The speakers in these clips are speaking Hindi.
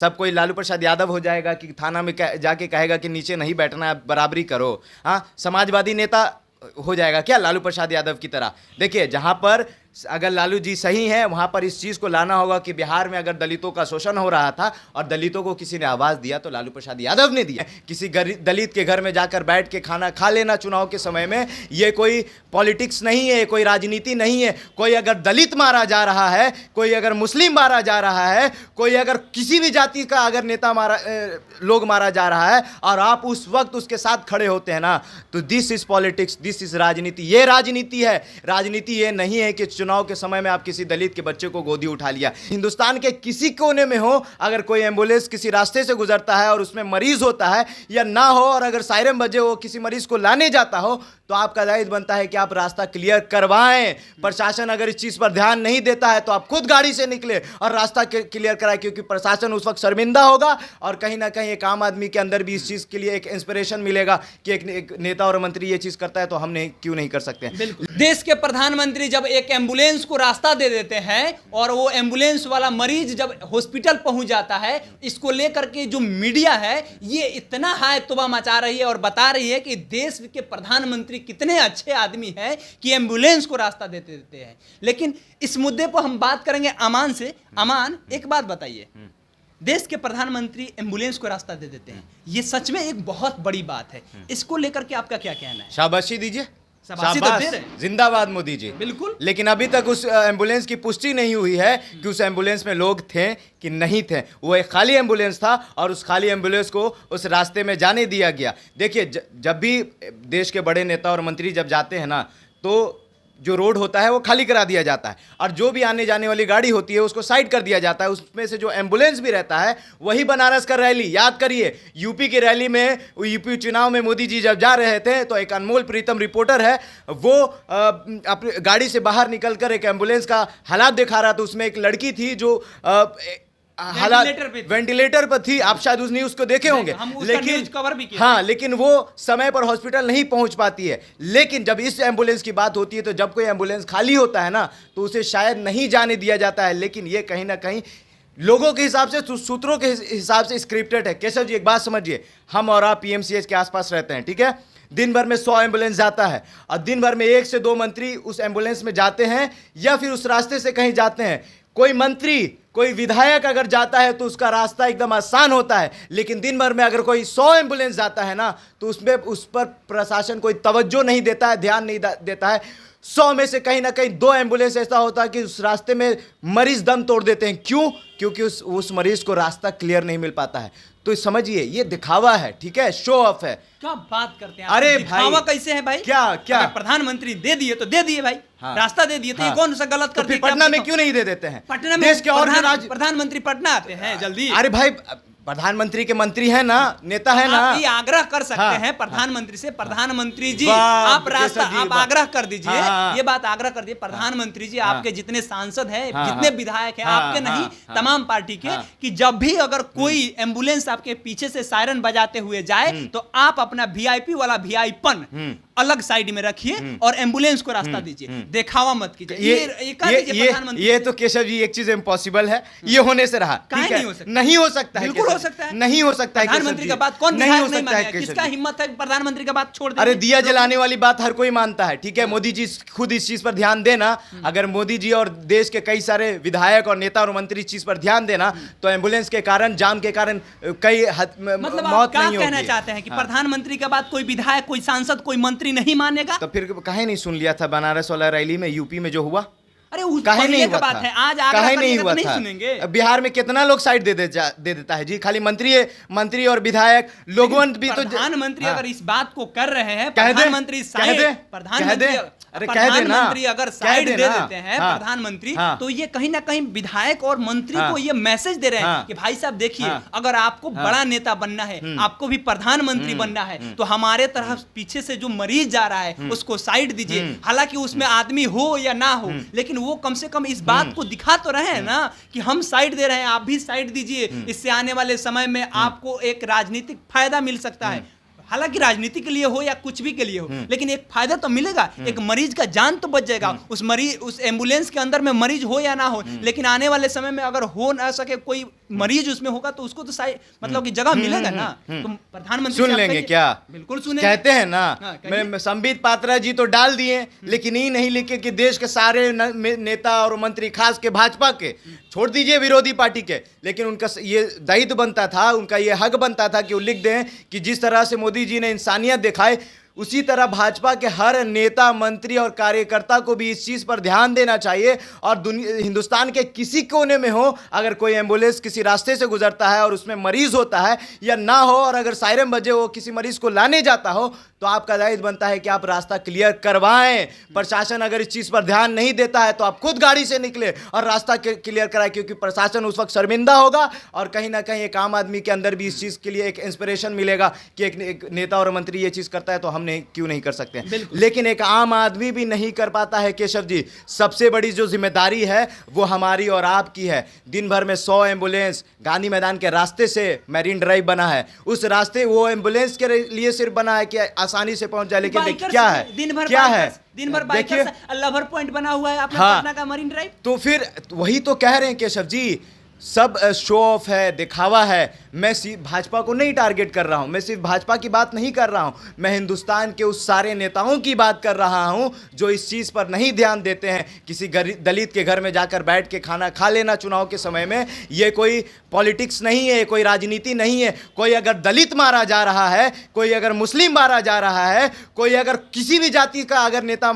सब कोई लालू प्रसाद यादव हो जाएगा कि थाना में जाके कहेगा कि नीचे नहीं बैठना है, बराबरी करो। हाँ, समाजवादी नेता हो जाएगा क्या लालू प्रसाद यादव की तरह? देखिए, जहां पर अगर लालू जी सही हैं वहां पर इस चीज को लाना होगा कि बिहार में अगर दलितों का शोषण हो रहा था और दलितों को किसी ने आवाज दिया तो लालू प्रसाद यादव ने दिया। किसी दलित के घर में जाकर बैठ के खाना खा लेना चुनाव के समय में, ये कोई पॉलिटिक्स नहीं है, कोई राजनीति नहीं है। कोई अगर दलित मारा जा रहा है, कोई अगर मुस्लिम मारा जा रहा है, कोई अगर किसी भी जाति का अगर नेता लोग मारा जा रहा है और आप उस वक्त उसके साथ खड़े होते हैं ना, तो this is politics, this is राजनीति। ये राजनीति है। राजनीति ये नहीं है कि चुनाव के समय में आप किसी दलित के बच्चे को गोदी उठा लिया। हिंदुस्तान के किसी कोने में हो, अगर कोई एम्बुलेंस किसी रास्ते से गुजरता है और उसमें मरीज होता है या ना हो, और अगर सायरन बजे वो किसी मरीज को लाने जाता हो, तो आपका दायित्व बनता है कि आप रास्ता क्लियर करवाएं। प्रशासन अगर इस चीज पर ध्यान नहीं देता है तो आप खुद गाड़ी से निकले और रास्ता क्लियर कराएं, क्योंकि प्रशासन उस वक्त शर्मिंदा होगा और कहीं ना कहीं एक आम आदमी के अंदर भी इस चीज के लिए एक इंस्पिरेशन मिलेगा कि एक नेता और मंत्री ये चीज करता है तो हमने क्यों नहीं कर सकते। देश के प्रधानमंत्री जब एक एम्बुलेंस को रास्ता दे देते हैं और वो एम्बुलेंस वाला मरीज जब हॉस्पिटल पहुंच जाता है, इसको लेकर के जो मीडिया है ये इतना हाय तौबा मचा रही है और बता रही है कि देश के प्रधानमंत्री कितने अच्छे आदमी हैं कि एम्बुलेंस को रास्ता देते देते हैं। लेकिन इस मुद्दे पर हम बात करेंगे अमान से। अमान, एक बात बताइए, देश के प्रधानमंत्री एम्बुलेंस को रास्ता दे देते हैं, ये सच में एक बहुत बड़ी बात है। इसको लेकर के आपका क्या कहना है? शाबाशी दीजिए, शाबाश, जिंदाबाद मोदी जी। बिल्कुल। लेकिन अभी तक उस एम्बुलेंस की पुष्टि नहीं हुई है कि उस एम्बुलेंस में लोग थे कि नहीं थे। वो एक खाली एम्बुलेंस था और उस खाली एम्बुलेंस को उस रास्ते में जाने दिया गया। देखिए, जब भी देश के बड़े नेता और मंत्री जब जाते हैं ना, तो जो रोड होता है वो खाली करा दिया जाता है और जो भी आने जाने वाली गाड़ी होती है उसको साइड कर दिया जाता है। उसमें से जो एम्बुलेंस भी रहता है वही बनारस का रैली। याद करिए, यूपी की रैली में, यूपी चुनाव में मोदी जी जब जा रहे थे तो एक अनमोल प्रीतम रिपोर्टर है, वो अपनी गाड़ी से बाहर निकलकर एक एम्बुलेंस का हालात दिखा रहा था। उसमें एक लड़की थी जो हालात वेंटिलेटर पर थी। आप शायद उस न्यूज को देखे होंगे, लेकिन कवर भी किया। हाँ, लेकिन वो समय पर हॉस्पिटल नहीं पहुंच पाती है। लेकिन जब इस एम्बुलेंस की बात होती है तो जब कोई एम्बुलेंस खाली होता है ना, तो उसे शायद नहीं जाने दिया जाता है। लेकिन ये कहीं ना कहीं लोगों के हिसाब से, सूत्रों के हिसाब से स्क्रिप्टेड है। केशव जी, एक बात समझिए, हम और आप पीएमसीएच के आसपास रहते हैं, ठीक है? दिन भर में 100 एम्बुलेंस जाता है और दिन भर में 1 से 2 मंत्री उस एम्बुलेंस में जाते हैं या फिर उस रास्ते से कहीं जाते हैं। कोई मंत्री, कोई विधायक अगर जाता है तो उसका रास्ता एकदम आसान होता है। लेकिन दिन भर में अगर कोई 100 एम्बुलेंस जाता है ना, तो उसमें उस पर प्रशासन कोई तवज्जो नहीं देता है, ध्यान नहीं देता है। 100 में से कहीं ना कहीं 2 एम्बुलेंस ऐसा होता है कि उस रास्ते में मरीज दम तोड़ देते हैं। क्यों? क्योंकि उस मरीज को रास्ता क्लियर नहीं मिल पाता है। तो समझिए, ये दिखावा है, ठीक है, शो ऑफ है। क्या बात करते हैं? अरे दिखावा कैसे है भाई? क्या प्रधानमंत्री दे दिए तो दे दिए भाई। हाँ, रास्ता दे दिए तो ये कौन सा गलत तो करते हैं? पटना में क्यों नहीं दे देते हैं? पटना में देश के और प्रधानमंत्री पटना आते हैं जल्दी। अरे भाई, प्रधानमंत्री के मंत्री है ना, नेता है ना। आप ये आग्रह कर सकते हैं प्रधानमंत्री से, प्रधानमंत्री जी आप रास्ता, आप आग्रह कर दीजिए, ये बात आग्रह कर दीजिए प्रधानमंत्री जी, आपके जितने सांसद हैं, जितने विधायक हैं, आपके नहीं, तमाम पार्टी के, कि जब भी अगर कोई एम्बुलेंस आपके पीछे से सायरन बजाते हुए जाए तो आप अपना वीआईपी वाला वीआईपन अलग साइड में रखिए और एम्बुलेंस को रास्ता दीजिए, दिखावा मत कीजिए। ये तो केशव जी एक चीज इम्पॉसिबल है, ये होने से रहा। नहीं हो सकता है, बिल्कुल हो सकता है, नहीं हो सकता है। प्रधानमंत्री का बात कौन नहीं हो सकता है? किसका हिम्मत है प्रधानमंत्री का बात छोड़ दे? अरे, दिया जलाने वाली बात हर कोई मानता है, ठीक है? मोदी जी खुद इस चीज पर ध्यान देना। अगर मोदी जी और देश के कई सारे विधायक और नेता और मंत्री इस चीज पर ध्यान देना तो एम्बुलेंस के कारण, जाम के कारण कई मतलब मौत नहीं होगी। क्या कहना चाहते हैं कि प्रधानमंत्री का बात कोई विधायक, कोई सांसद, कोई मंत्री नहीं मानेगा? तो फिर काहे नहीं सुन लिया था बनारस वाला रैली में, यूपी में जो हुआ? अरे काहे नहीं हुआ बात है, आज काहे नहीं हुआ नहीं था? सुनेंगे। बिहार में कितना लोग साइड दे देता है जी? खाली मंत्री और विधायक, लोगों भी तो। प्रधानमंत्री अगर इस बात को कर रहे हैं, प्रधानमंत्री प्रधानमंत्री अगर साइड दे देते हैं प्रधानमंत्री, तो ये कहीं ना कहीं विधायक और मंत्री को ये मैसेज दे रहे हैं कि भाई साहब देखिए, अगर आपको बड़ा नेता बनना है, आपको भी प्रधानमंत्री बनना है, तो हमारे तरफ पीछे से जो मरीज जा रहा है उसको साइड दीजिए। हालांकि उसमें आदमी हो या ना हो, लेकिन वो कम से कम इस बात को दिखा तो रहे हैं ना कि हम साइड दे रहे हैं, आप भी साइड दीजिए। इससे आने वाले समय में आपको एक राजनीतिक फायदा मिल सकता है। हालांकि राजनीति के लिए हो या कुछ भी के लिए हो, लेकिन एक फायदा तो मिलेगा, एक मरीज का जान तो बच जाएगा। उस एम्बुलेंस के अंदर में मरीज हो या ना हो, लेकिन आने वाले समय में अगर हो ना सके कोई मरीज उसमें होगा तो उसको तो मतलब कि जगह मिलेगा ना। तो प्रधानमंत्री सुन लेंगे क्या? बिल्कुल सुने, कहते हैं ना। हाँ, संबित पात्रा जी तो डाल दिए, लेकिन ये नहीं लिखे कि देश के सारे नेता और मंत्री, खास के भाजपा के, छोड़ दीजिए विरोधी पार्टी के, लेकिन उनका ये दायित्व बनता था, उनका ये हक बनता था कि वो लिख दें कि जिस तरह से मोदी जी ने इंसानियत दिखाई, उसी तरह भाजपा के हर नेता, मंत्री और कार्यकर्ता को भी इस चीज़ पर ध्यान देना चाहिए। और हिंदुस्तान के किसी कोने में हो, अगर कोई एम्बुलेंस किसी रास्ते से गुजरता है और उसमें मरीज होता है या ना हो, और अगर सायरन बजे वो किसी मरीज को लाने जाता हो, तो आपका दायित्व बनता है कि आप रास्ता क्लियर करवाएं। प्रशासन अगर इस चीज़ पर ध्यान नहीं देता है तो आप खुद गाड़ी से निकले और रास्ता क्लियर कराएं, क्योंकि प्रशासन उस वक्त शर्मिंदा होगा और कहीं ना कहीं एक आम आदमी के अंदर भी इस चीज़ के लिए एक इंस्पिरेशन मिलेगा कि एक नेता और मंत्री ये चीज़ करता है तो हम क्यों नहीं कर सकते हैं। लेकिन एक आम आदमी भी नहीं कर पाता है केशव जी। सबसे बड़ी जो जिम्मेदारी है वो हमारी और आपकी है। दिन भर में 100 एम्बुलेंस गांधी मैदान के रास्ते से मैरीन ड्राइव बना है, उस रास्ते वो एम्बुलेंस के लिए सिर्फ बना है कि आसानी से पहुंच जाए, लेकिन क्या है, क्या है, दिन भर देखिए लवर पॉइंट बना हुआ है आपने पटना का मरीन ड्राइव। तो फिर वही तो कह रहे हैं केशव जी, सब शो ऑफ है, दिखावा है। मैं सिर्फ भाजपा को नहीं टारगेट कर रहा हूं, मैं सिर्फ भाजपा की बात नहीं कर रहा हूं, मैं हिंदुस्तान के उस सारे नेताओं की बात कर रहा हूं जो इस चीज़ पर नहीं ध्यान देते हैं। किसी दलित के घर में जाकर बैठ के खाना खा लेना चुनाव के समय में, ये कोई पॉलिटिक्स नहीं है, कोई राजनीति नहीं है। कोई अगर दलित मारा जा रहा है, कोई अगर मुस्लिम मारा जा रहा है, कोई अगर किसी भी जाति का अगर नेता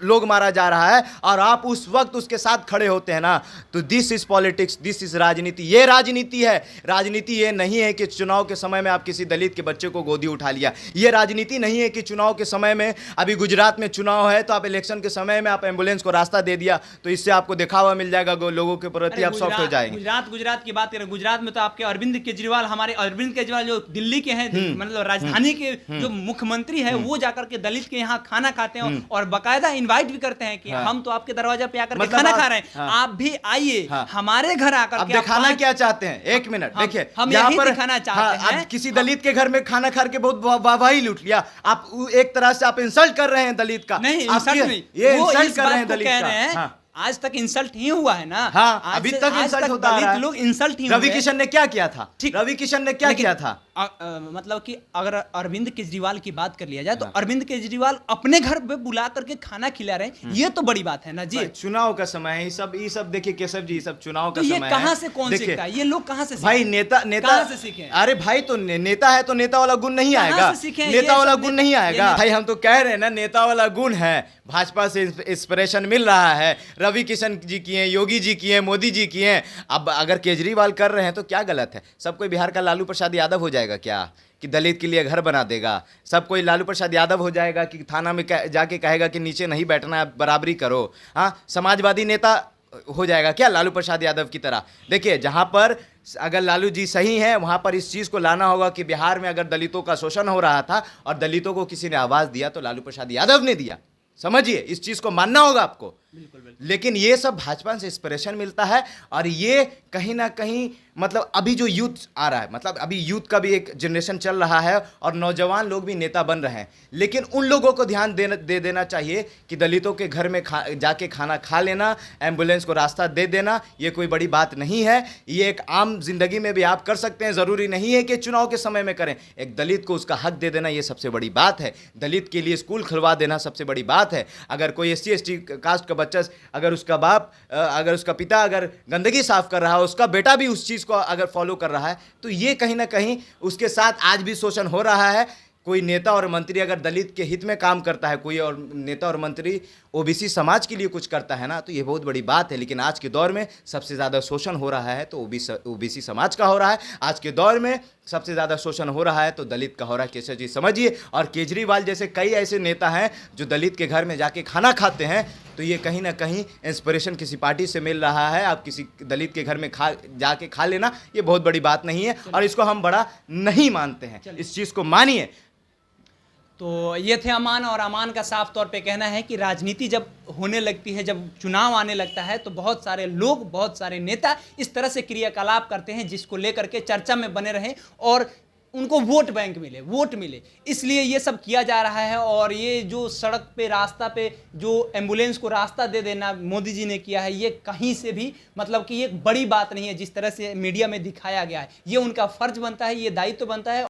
लोग मारा जा रहा है और आप उस वक्त उसके साथ खड़े होते हैं ना, तो this is politics, this is राजनीति। ये राजनीति है। राजनीति ये नहीं है कि चुनाव के समय में आप किसी दलित के बच्चे को गोदी उठा लिया। ये राजनीति नहीं है कि चुनाव के समय में, अभी गुजरात में चुनाव है तो आप इलेक्शन के समय में आप एम्बुलेंस को रास्ता दे दिया तो इससे आपको दिखावा मिल जाएगा, लोगों के प्रति आप सॉफ्ट हो जाएंगे। गुजरात की बात करें, गुजरात में तो आपके अरविंद केजरीवाल, हमारे अरविंद केजरीवाल जो दिल्ली के हैं, मतलब राजधानी के जो मुख्यमंत्री है, वो जाकर के दलित के यहाँ खाना खाते हैं और बाकायदा इनवाइट भी करते हैं कि हम तो आपके दरवाजा पे आकर के खाना खा रहे हैं, आप भी आइए हमारे घर आकर के। दिखाना क्या चाहते हैं? एक मिनट देखिए, हम यही दिखाना चाहते हैं। किसी दलित के घर में खाना खा के बहुत वाहवाही लूट लिया, आप एक तरह से आप इंसल्ट कर रहे हैं दलित का। नहीं, इंसल्ट नहीं, ये इंसल्ट कर रहे हैं दलित का। आज तक इंसल्ट ही हुआ है ना। हाँ, अभी तक इंसल्ट होता है। लोग इंसल्ट ही रवि किशन ने क्या किया था? ठीक, रवि किशन ने क्या किया था? मतलब कि अगर अरविंद केजरीवाल की बात कर लिया जाए तो अरविंद केजरीवाल अपने घर पे बुला करके खाना खिला रहे हैं, ये तो बड़ी बात है ना जी। चुनाव का समय है, ये सब देखिए केशव जी, ये सब चुनाव का समय है। ये कहां से कौन सीखता है? ये लोग कहां से भाई? नेता कहां से सीखे? अरे भाई, तो नेता है तो नेता वाला गुण नहीं आएगा, नेता वाला गुण नहीं आएगा भाई। हम तो कह रहे हैं ना, नेता वाला गुण है, भाजपा से इंस्पिरेशन मिल रहा है। रवि किशन जी की हैं, योगी जी की हैं, मोदी जी की हैं। अब अगर केजरीवाल कर रहे हैं तो क्या गलत है? सब कोई बिहार का लालू प्रसाद यादव हो जाएगा क्या कि दलित के लिए घर बना देगा? सब कोई लालू प्रसाद यादव हो जाएगा कि थाना में जाके कहेगा कि नीचे नहीं बैठना है, बराबरी करो? हाँ, समाजवादी नेता हो जाएगा क्या लालू प्रसाद यादव की तरह? देखिए, जहाँ पर अगर लालू जी सही हैं वहाँ पर इस चीज़ को लाना होगा कि बिहार में अगर दलितों का शोषण हो रहा था और दलितों को किसी ने आवाज़ दिया तो लालू प्रसाद यादव ने दिया। समझिए, इस चीज़ को मानना होगा आपको। बिल्कुल। लेकिन ये सब भाजपा से इंस्पिरेशन मिलता है और ये कहीं ना कहीं मतलब अभी जो यूथ आ रहा है, मतलब अभी यूथ का भी एक जनरेशन चल रहा है और नौजवान लोग भी नेता बन रहे हैं, लेकिन उन लोगों को ध्यान दे देना चाहिए कि दलितों के घर में जाके खाना खा लेना, एम्बुलेंस को रास्ता दे देना, ये कोई बड़ी बात नहीं है। ये एक आम जिंदगी में भी आप कर सकते हैं, ज़रूरी नहीं है कि चुनाव के समय में करें। एक दलित को उसका हक दे देना, ये सबसे बड़ी बात है। दलित के लिए स्कूल खुलवा देना सबसे बड़ी बात है। अगर कोई SC ST कास्ट का बच्चा, अगर उसका बाप, अगर उसका पिता अगर गंदगी साफ कर रहा है, उसका बेटा भी उस चीज़ को अगर फॉलो कर रहा है, तो ये कहीं ना कहीं उसके साथ आज भी शोषण हो रहा है। कोई नेता और मंत्री अगर दलित के हित में काम करता है, कोई और नेता और मंत्री OBC समाज के लिए कुछ करता है ना, तो ये बहुत बड़ी बात है। लेकिन आज के दौर में सबसे ज़्यादा शोषण हो रहा है तो OBC समाज का हो रहा है। आज के दौर में सबसे ज़्यादा शोषण हो रहा है तो दलित का हो रहा है। केशव जी समझिए, और केजरीवाल जैसे कई ऐसे नेता हैं जो दलित के घर में जाके खाना खाते हैं, तो ये कहीं ना कहीं इंस्पिरेशन किसी पार्टी से मिल रहा है। आप किसी दलित के घर में जाके खा लेना, ये बहुत बड़ी बात नहीं है और इसको हम बड़ा नहीं मानते हैं। इस चीज़ को मानिए। तो ये थे अमान, और अमान का साफ तौर पे कहना है कि राजनीति जब होने लगती है, जब चुनाव आने लगता है, तो बहुत सारे लोग, बहुत सारे नेता इस तरह से क्रियाकलाप करते हैं जिसको लेकर के चर्चा में बने रहें और उनको वोट बैंक मिले, वोट मिले, इसलिए ये सब किया जा रहा है। और ये जो सड़क पे, रास्ता पे जो एम्बुलेंस को रास्ता दे देना मोदी जी ने किया है, ये कहीं से भी मतलब कि ये बड़ी बात नहीं है। जिस तरह से मीडिया में दिखाया गया है, ये उनका फर्ज बनता है, ये दायित्व बनता है।